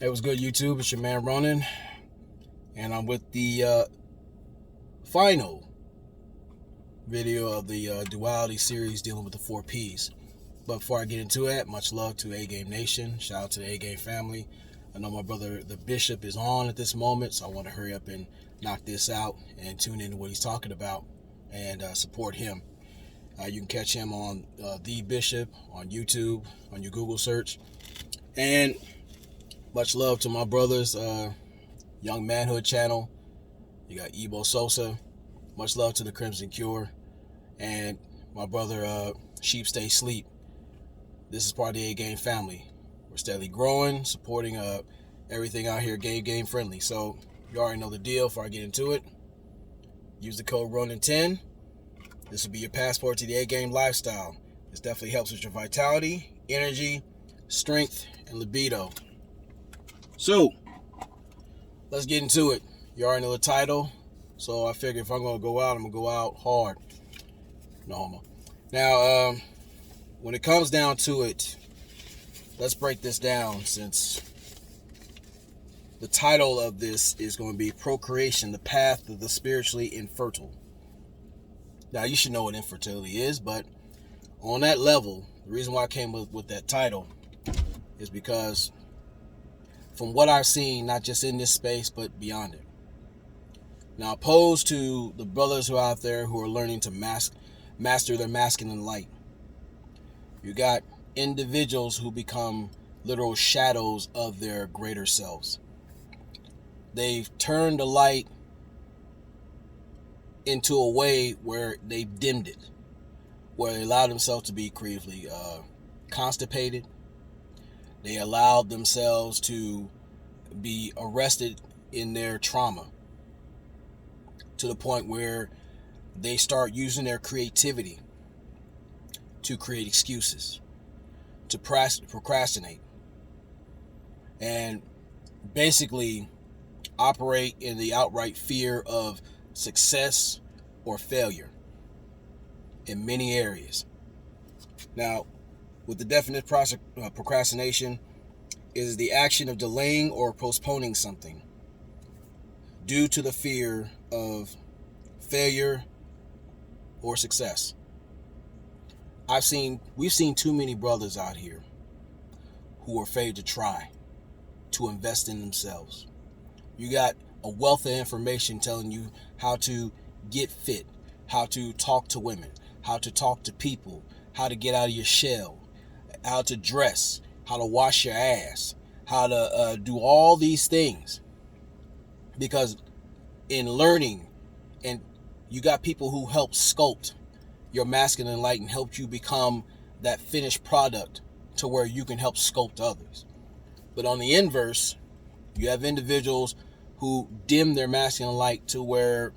It was good, YouTube. It's your man Ronan, and I'm with the final video of the Duality Series dealing with the 4Ps. But before I get into it, much love to A-Game Nation. Shout out to the A-Game family. I know my brother, the Bishop, is on at this moment, so I want to hurry up and knock this out and tune into what he's talking about and support him. You can catch him on The Bishop on YouTube, on your Google search. And much love to my brothers, Young Manhood channel. You got Ebo Sosa. Much love to the Crimson Cure. And my brother, Sheep Stay Sleep. This is part of the A-Game family. We're steadily growing, supporting everything out here game friendly. So you already know the deal. Before I get into it, use the code RONAN10. This will be your passport to the A-Game lifestyle. This definitely helps with your vitality, energy, strength, and libido. So, let's get into it. You already know the title, so I figure if I'm going to go out, I'm going to go out hard. No homo. Now, when it comes down to it, let's break this down, since the title of this is going to be Procreation, the Path of the Spiritually Infertile. Now, you should know what infertility is, but on that level, the reason why I came with that title is because from what I've seen, not just in this space, but beyond it. Now, opposed to the brothers who are out there who are learning to master their masculine light, you got individuals who become literal shadows of their greater selves. They've turned the light into a way where they've dimmed it, where they allowed themselves to be creatively constipated. They allowed themselves to be arrested in their trauma to the point where they start using their creativity to create excuses, to procrastinate, and basically operate in the outright fear of success or failure in many areas. Now, with the definite procrastination is the action of delaying or postponing something due to the fear of failure or success. We've seen too many brothers out here who are afraid to try, to invest in themselves. You got a wealth of information telling you how to get fit, how to talk to women, how to talk to people, how to get out of your shell, how to dress, how to wash your ass, how to do all these things. Because in learning, and you got people who help sculpt your masculine light and help you become that finished product to where you can help sculpt others. But on the inverse, you have individuals who dim their masculine light to where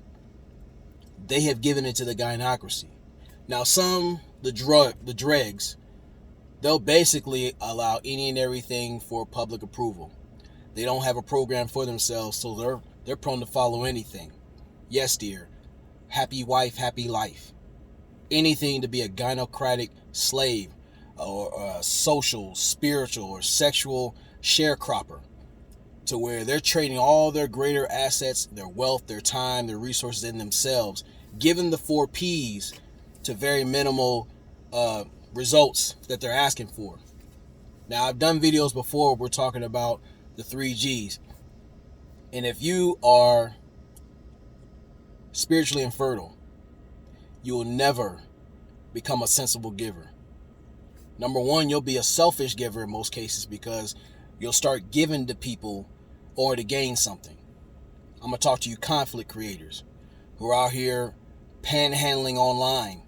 they have given it to the gynocracy. Now, the dregs, they'll basically allow any and everything for public approval. They don't have a program for themselves, so they're prone to follow anything. Yes, dear. Happy wife, happy life. Anything to be a gynocratic slave or a social, spiritual, or sexual sharecropper, to where they're trading all their greater assets, their wealth, their time, their resources in themselves, given the 4Ps to very minimal results that they're asking for. Now, I've done videos before where we're talking about the 3Gs. And if you are spiritually infertile, you will never become a sensible giver. Number one, you'll be a selfish giver in most cases, because you'll start giving to people or to gain something. I'm going to talk to you conflict creators who are out here panhandling online,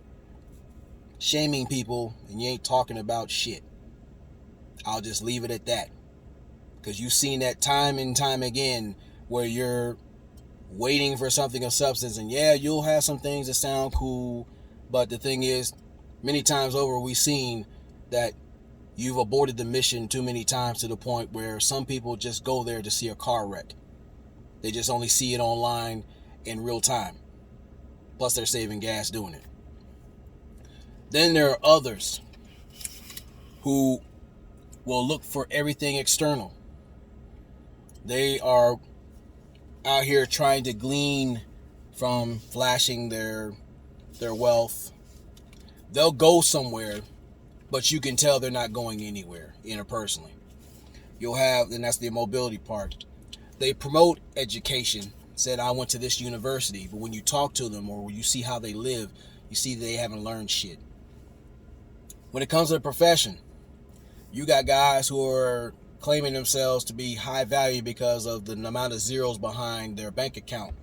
shaming people, and you ain't talking about shit. I'll just leave it at that, because you've seen that time and time again, where you're waiting for something of substance, and yeah, you'll have some things that sound cool, but the thing is, many times over, we've seen that you've aborted the mission too many times, to the point where some people just go there to see a car wreck. They just only see it online in real time. Plus, they're saving gas doing it. Then there are others who will look for everything external. They are out here trying to glean from flashing their wealth. They'll go somewhere, but you can tell they're not going anywhere interpersonally. You'll have, and that's the mobility part. They promote education. Said, I went to this university, but when you talk to them or when you see how they live, you see they haven't learned shit. When it comes to the profession, you got guys who are claiming themselves to be high value because of the amount of zeros behind their bank account.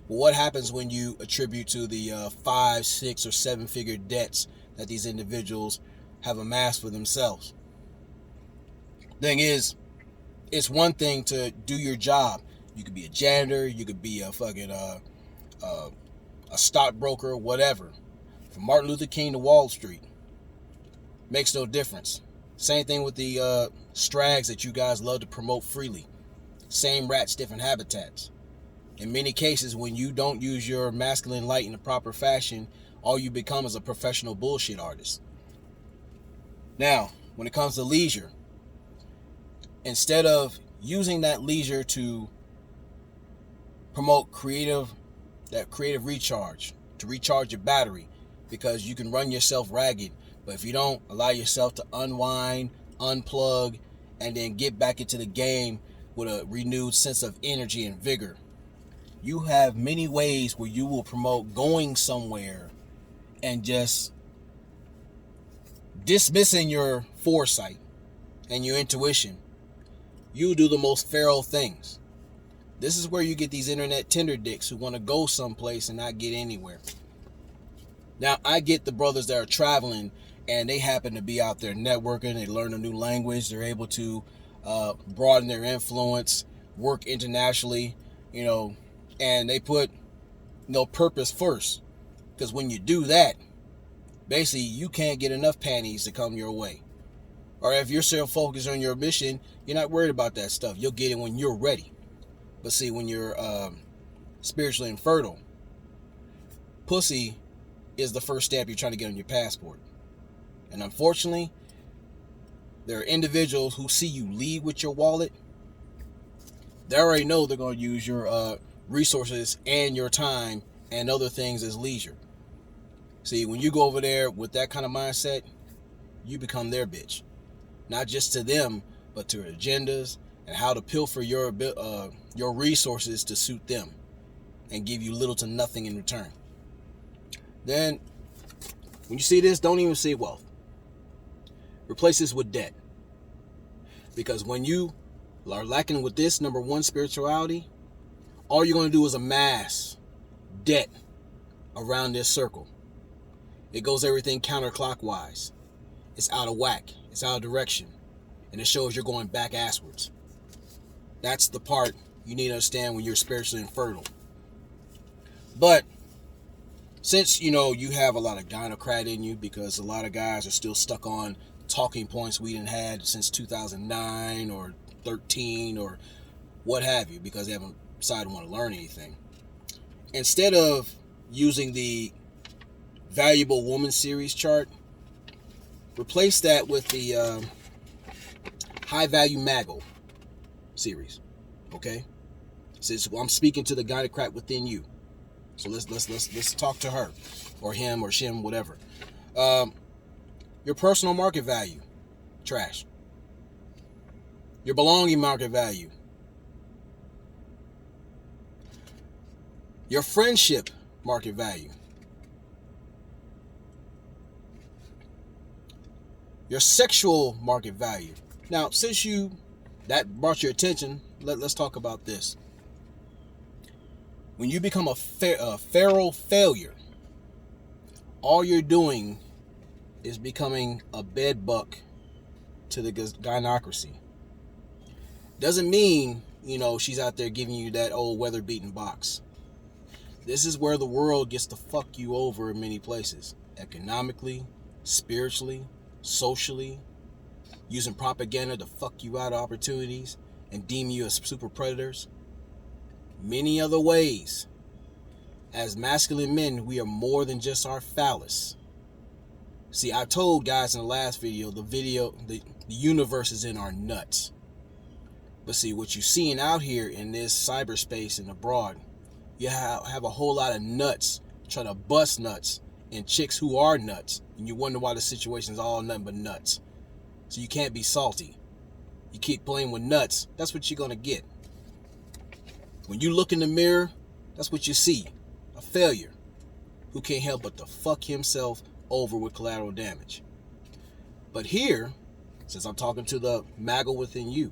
But what happens when you attribute to the 5, 6, or 7-figure debts that these individuals have amassed for themselves? Thing is, it's one thing to do your job. You could be a janitor, you could be a fucking a stockbroker, whatever. From Martin Luther King to Wall Street, makes no difference. Same thing with the strags that you guys love to promote freely. Same rats, different habitats. In many cases, when you don't use your masculine light in the proper fashion, all you become is a professional bullshit artist. Now, when it comes to leisure, instead of using that leisure to promote creative recharge, to recharge your battery, because you can run yourself ragged, but if you don't allow yourself to unwind, unplug, and then get back into the game with a renewed sense of energy and vigor, you have many ways where you will promote going somewhere and just dismissing your foresight and your intuition. You do the most feral things. This is where you get these internet Tinder dicks who want to go someplace and not get anywhere. Now, I get the brothers that are traveling and they happen to be out there networking. They learn a new language. They're able to broaden their influence, work internationally, and they put purpose first. Because when you do that, basically you can't get enough panties to come your way. Or if you're still focused on your mission, you're not worried about that stuff. You'll get it when you're ready. But see, when you're spiritually infertile, pussy is the first step you're trying to get on your passport. And unfortunately, there are individuals who see you leave with your wallet. They already know they're going to use your resources and your time and other things as leisure. See, when you go over there with that kind of mindset, you become their bitch. Not just to them, but to agendas and how to pilfer your resources to suit them and give you little to nothing in return. Then, when you see this, don't even see wealth. Replace this with debt. Because when you are lacking with this, number one, spirituality, all you're going to do is amass debt around this circle. It goes everything counterclockwise. It's out of whack. It's out of direction. And it shows you're going back asswards. That's the part you need to understand when you're spiritually infertile. But since, you have a lot of gynocrat in you, because a lot of guys are still stuck on talking points we didn't had since 2009 or 13 or what have you, because they haven't decided to want to learn anything. Instead of using the Valuable Woman Series chart, replace that with the High Value Mago series. Okay? Since I'm speaking to the gynocrat within you. So let's talk to her or him or shim, whatever. Your personal market value, trash. Your belonging market value. Your friendship market value. Your sexual market value. Now, since that brought your attention, let's talk about this. When you become a feral failure, all you're doing is becoming a bedbuck to the gynocracy. Doesn't mean, she's out there giving you that old weather-beaten box. This is where the world gets to fuck you over in many places. Economically, spiritually, socially, using propaganda to fuck you out of opportunities and deem you as super predators. Many other ways. As masculine men, we are more than just our phallus. See, I told guys in the last video, the universe is in our nuts. But see, what you're seeing out here in this cyberspace and abroad, you have a whole lot of nuts trying to bust nuts and chicks who are nuts. And you wonder why the situation's all nothing but nuts. So you can't be salty. You keep playing with nuts, that's what you're going to get. When you look in the mirror, that's what you see. A failure who can't help but to fuck himself over with collateral damage. But here, since I'm talking to the MAGA within you,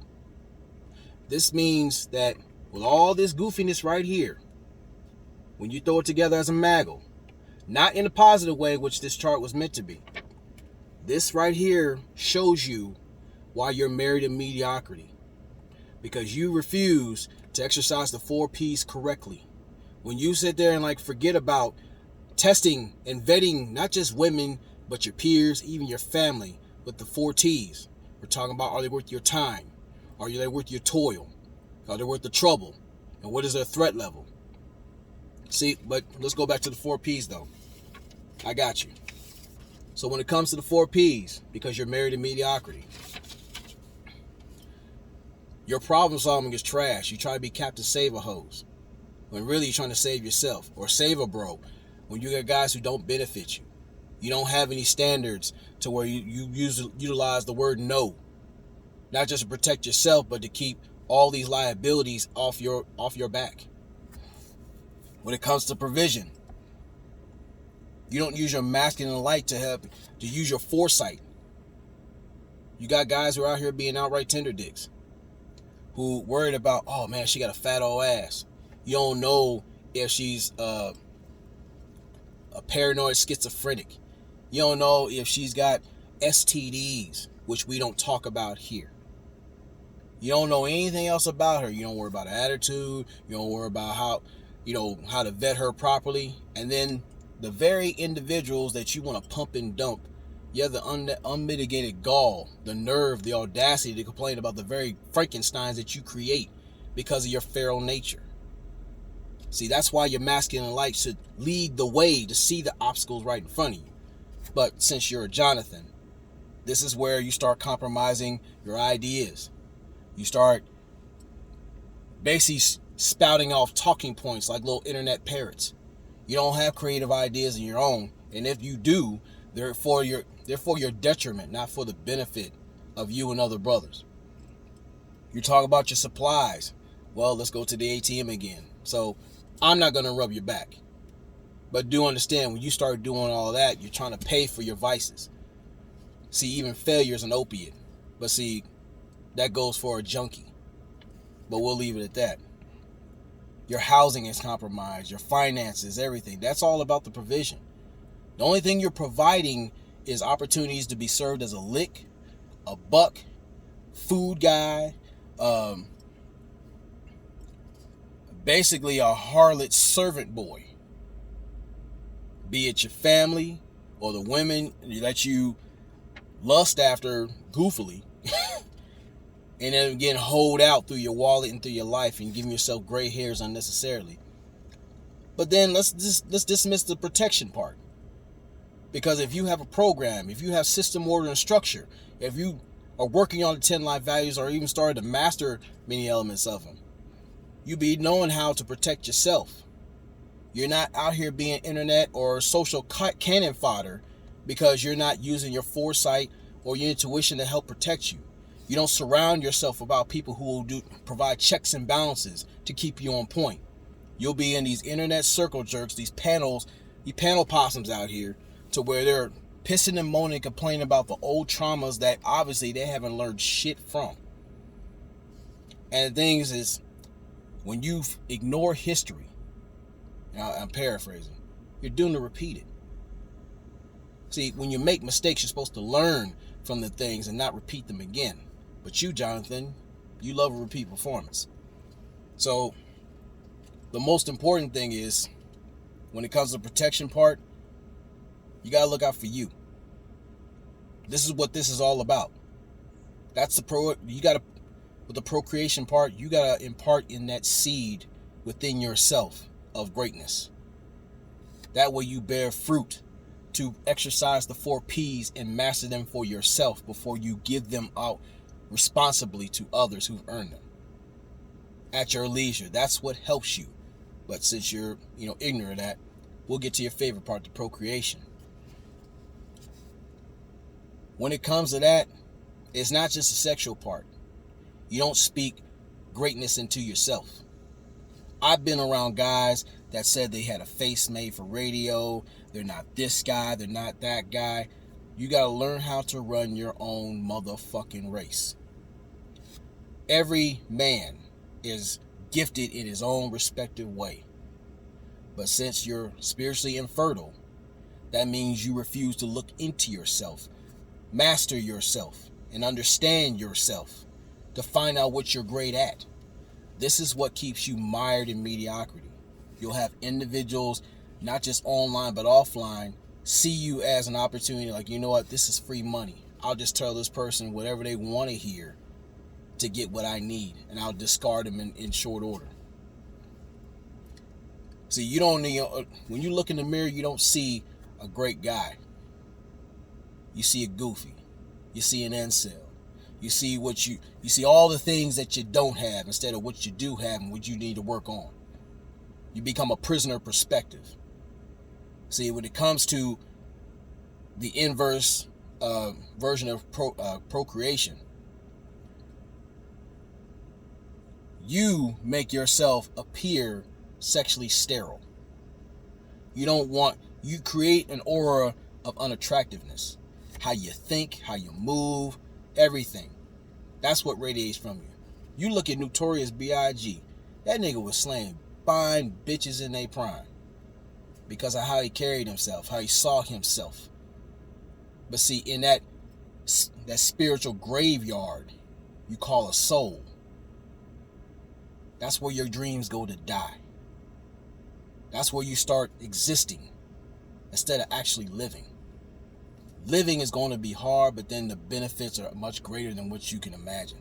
this means that with all this goofiness right here, when you throw it together as a MAGA, not in a positive way, which this chart was meant to be, this right here shows you why you're married in mediocrity. Because you refuse to exercise the 4 P's correctly. When you sit there and like forget about testing and vetting not just women, but your peers, even your family, with the 4 T's. We're talking about, are they worth your time? Are they worth your toil? Are they worth the trouble? And what is their threat level? See, but let's go back to the 4 P's though. I got you. So when it comes to the 4 P's, because you're married in mediocrity, your problem solving is trash. You try to be Captain Save-A-Hose when really you're trying to save yourself, or save a bro when you got guys who don't benefit you. You don't have any standards to where you utilize the word no, not just to protect yourself, but to keep all these liabilities off your back. When it comes to provision, you don't use your masculine light to help, to use your foresight. You got guys who are out here being outright tender dicks, who worried about, oh man, she got a fat old ass. You don't know if she's a paranoid schizophrenic. You don't know if she's got STDs, which we don't talk about here. You don't know anything else about her. You don't worry about her attitude. You don't worry about how to vet her properly. And then the very individuals that you want to pump and dump, you have the unmitigated gall, the nerve, the audacity to complain about the very Frankensteins that you create because of your feral nature. See, that's why your masculine light should lead the way to see the obstacles right in front of you. But since you're a Jonathan, this is where you start compromising your ideas. You start basically spouting off talking points like little internet parrots. You don't have creative ideas of your own, and if you do, they're for your detriment, not for the benefit of you and other brothers. You talk about your supplies. Well, let's go to the ATM again. So I'm not going to rub your back. But do understand, when you start doing all that, you're trying to pay for your vices. See, even failure is an opiate. But see, that goes for a junkie. But we'll leave it at that. Your housing is compromised, your finances, everything. That's all about the provision. The only thing you're providing is opportunities to be served as a lick, a buck, food guy, basically a harlot servant boy. Be it your family or the women that you lust after goofily, and then again hold out through your wallet and through your life and giving yourself gray hairs unnecessarily. But then let's dismiss the protection part. Because if you have a program, if you have system, order, and structure, if you are working on the 10 life values or even started to master many elements of them, you be knowing how to protect yourself. You're not out here being internet or social cannon fodder because you're not using your foresight or your intuition to help protect you. You don't surround yourself about people who will provide checks and balances to keep you on point. You'll be in these internet circle jerks, these panel possums out here, to where they're pissing and moaning, complaining about the old traumas that obviously they haven't learned shit from. And the thing is when you ignore history, I'm paraphrasing, you're doomed to repeat it. See, when you make mistakes, you're supposed to learn from the things and not repeat them again. But you, Jonathan, you love a repeat performance. So the most important thing is, when it comes to the protection part, you got to look out for you. This is what this is all about. That's with the procreation part, you got to impart in that seed within yourself of greatness. That way you bear fruit to exercise the 4 P's and master them for yourself before you give them out responsibly to others who've earned them. at your leisure. That's what helps you. But since you're, ignorant of that, we'll get to your favorite part, the procreation. When it comes to that, it's not just the sexual part. You don't speak greatness into yourself. I've been around guys that said they had a face made for radio. They're not this guy. They're not that guy. You got to learn how to run your own motherfucking race. Every man is gifted in his own respective way. But since you're spiritually infertile, that means you refuse to look into yourself, master yourself, and understand yourself to find out what you're great at. This is what keeps you mired in mediocrity. You'll have individuals, not just online but offline, see you as an opportunity, like, you know what, this is free money. I'll just tell this person whatever they want to hear to get what I need, and I'll discard them in short order. See, you don't need, when you look in the mirror, you don't see a great guy. You see a goofy. You see an incel. You see you see all the things that you don't have instead of what you do have and what you need to work on. You become a prisoner of perspective. See, when it comes to the inverse version of procreation, you make yourself appear sexually sterile. You create an aura of unattractiveness. How you think, how you move, everything. That's what radiates from you. You look at Notorious B.I.G. That nigga was slaying fine bitches in their prime because of how he carried himself, how he saw himself. But see, in that spiritual graveyard you call a soul, that's where your dreams go to die. That's where you start existing instead of actually living. Living is going to be hard, but then the benefits are much greater than what you can imagine.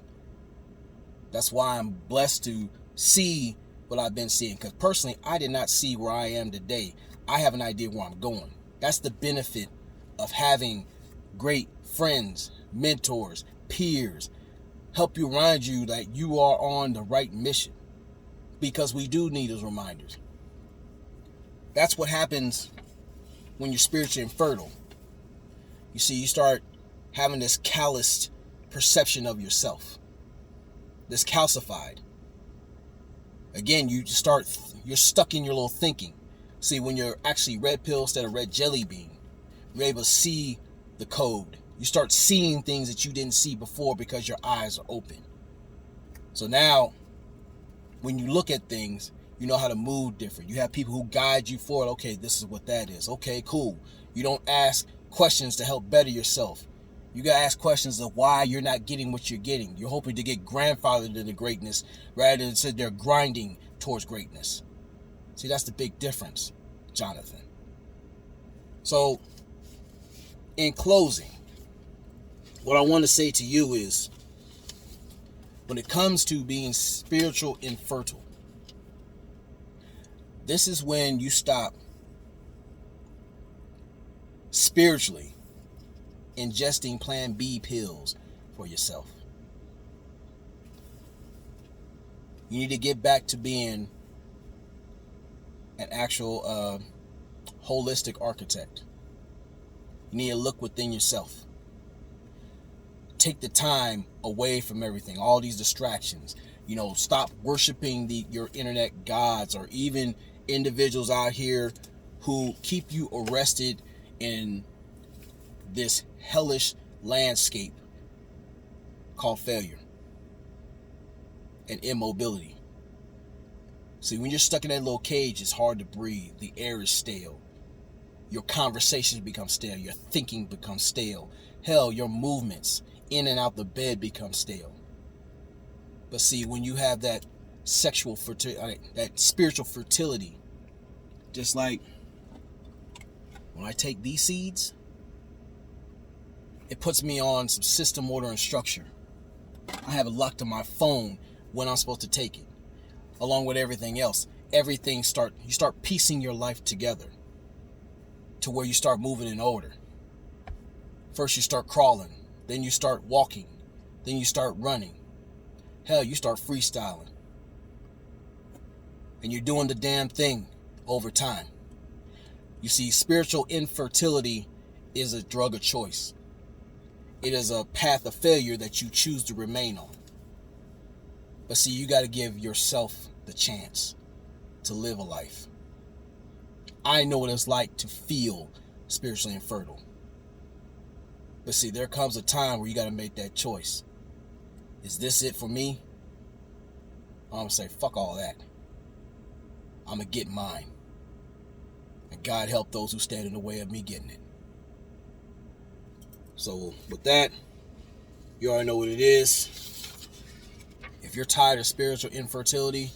That's why I'm blessed to see what I've been seeing. Because personally, I did not see where I am today. I have an idea where I'm going. That's the benefit of having great friends, mentors, peers, help you remind you that you are on the right mission. Because we do need those reminders. That's what happens when you're spiritually infertile. You see, you start having this calloused perception of yourself. This calcified. Again, you're stuck in your little thinking. See, when you're actually red pill instead of red jelly bean, you're able to see the code. You start seeing things that you didn't see before because your eyes are open. So now, when you look at things, you know how to move different. You have people who guide you forward. Okay, this is what that is. Okay, cool. You don't ask questions to help better yourself. You gotta ask questions of why you're not getting what you're getting. You're hoping to get grandfathered into greatness rather than sit there grinding towards greatness. See, that's the big difference, Jonathan. So, in closing, what I want to say to you is, when it comes to being spiritual infertile, this is when you stop spiritually ingesting Plan B pills for yourself. You need to get back to being an actual holistic architect. You need to look within yourself. Take the time away from everything, all these distractions. Stop worshiping your internet gods or even individuals out here who keep you arrested in this hellish landscape called failure and immobility. See, when you're stuck in that little cage, it's hard to breathe. The air is stale. Your conversations become stale. Your thinking becomes stale. Hell, your movements in and out the bed become stale. But see, when you have that sexual fertility, that spiritual fertility, just like when I take these seeds, it puts me on some system, order, and structure. I have it locked on my phone when I'm supposed to take it, along with everything else. You start piecing your life together to where you start moving in order. First you start crawling, then you start walking, then you start running. Hell, you start freestyling. and you're doing the damn thing over time. You see, spiritual infertility is a drug of choice. It is a path of failure that you choose to remain on. But see, you got to give yourself the chance to live a life. I know what it's like to feel spiritually infertile. But see, there comes a time where you got to make that choice. Is this it for me? I'm going to say, fuck all that. I'm going to get mine. And God help those who stand in the way of me getting it. So with that, you already know what it is. If you're tired of spiritual infertility,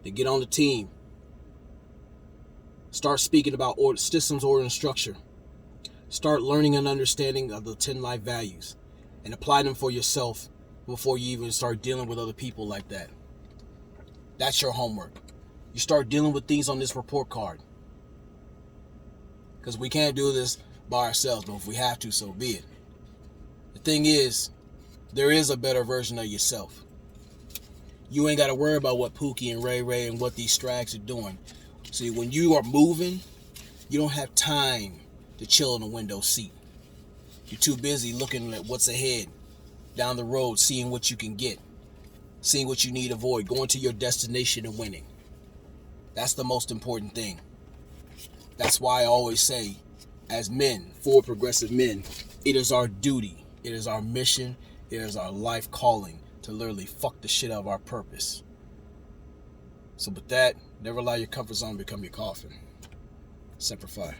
then get on the team. Start speaking about systems, order, and structure. Start learning and understanding of the 10 life values and apply them for yourself before you even start dealing with other people like that. That's your homework. You start dealing with things on this report card. Because we can't do this by ourselves, but if we have to, so be it. The thing is, there is a better version of yourself. You ain't got to worry about what Pookie and Ray Ray and what these strags are doing. See, when you are moving, you don't have time to chill in the window seat. You're too busy looking at what's ahead, down the road, seeing what you can get, seeing what you need to avoid, going to your destination and winning. That's the most important thing. That's why I always say, as men, for progressive men, it is our duty, it is our mission, it is our life calling to literally fuck the shit out of our purpose. So with that, never allow your comfort zone to become your coffin. Semper Fi.